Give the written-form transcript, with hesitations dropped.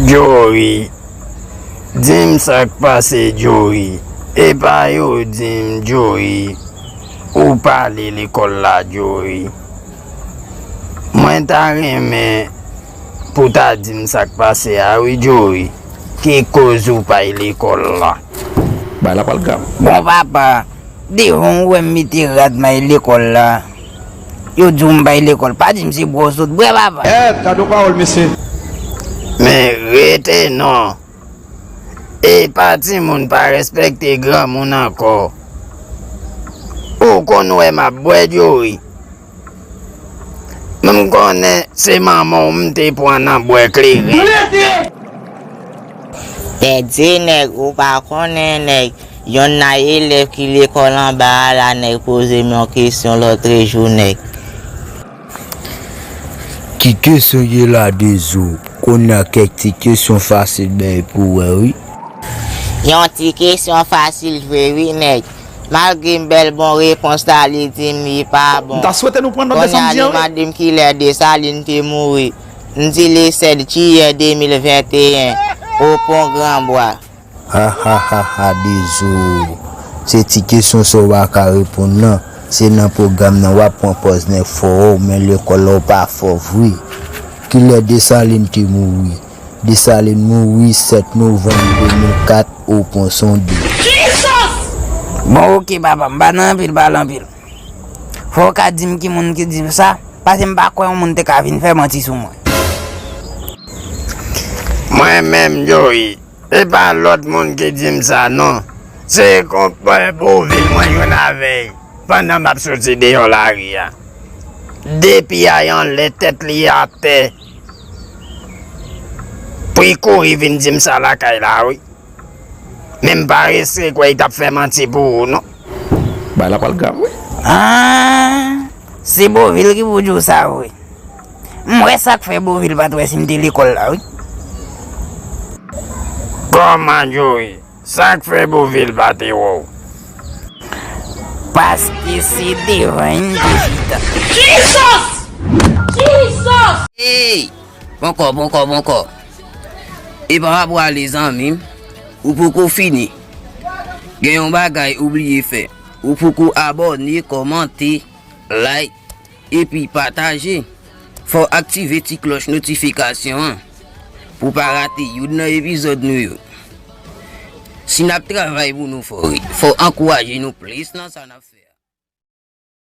Joey, dim sak pase Joey. E pa yo dim Joey. Ou pale l'école la Joey. Mwen ta reme pou ta dim sak pase a oui Joey. Ki koz ou pa l'école la. Ba la pal gam. Bon papa, de yon wèm mi te rad may l'école la. Yo djoum bay l'école, pa dim si brosot, bre papa. T'as do parole, monsieur. Mais rete non. E pati moun pa respekte gran moun anko. Ou kon wè ma bwe Joey. Mwen konen se maman mte pou anan bwe kleri. Te di nèg ou pa konen nèg. Yon na élève ki l'école en bas la nèg pose mon question l'autre jour nèg. Qui question y la des eaux? Qu'on a quelques questions faciles ben pour oui. Yon ti question facile oui nèg. Malgré belle bon réponse ta li di mi pas bon. T'as souhaité nous prendre notre descente descendant? Madame qui l'a de Saline te mouri. Ndi le 7 juillet 2021 au pont Grand Bois. Ha des eaux. C'est question so va ka répondre non. C'est dans programme nan wa prend pause ne fort mais l'école pas fort oui. Qui l'a de Saline te mouri. De Saline mouri 7 novembre 2004 au pont Sondé. Bon ok papa, mba nan pil balan pil. Faut ka dim ki moun ki dim ça, parce que mba kwa moun te ka vin fè menti sou mwen. Mwen menm Joey. E pa lot moun ki dim sa non. Se kompon pou vil mwen yon avey. Pandan map soti de yon la ria. Depi ayan le tet li ate. Pou kouri vin dim sa la kay la oui. Même pas risqué quoi il t'a fait mentir pour non. Ba la pal gam, oui. Ah, c'est Beauville qui vous dit ça oui. Moi ça fait Beauville pas toi si m'te l'école là oui. Comment Joey? Ça fait Beauville battre wow. Parce que c'est devant une visite. Hey! Bon corps. Et par rapport à les amis, ou pour qu'on finisse, il y a un bagage oublié fait. Ou pour qu'on abonne, commenter, like, et puis partager. Faut activer la cloche notification pour pas rater un épisode nous. Si nous travaillons pour nous, faut encourager nous plus dans ça affaire.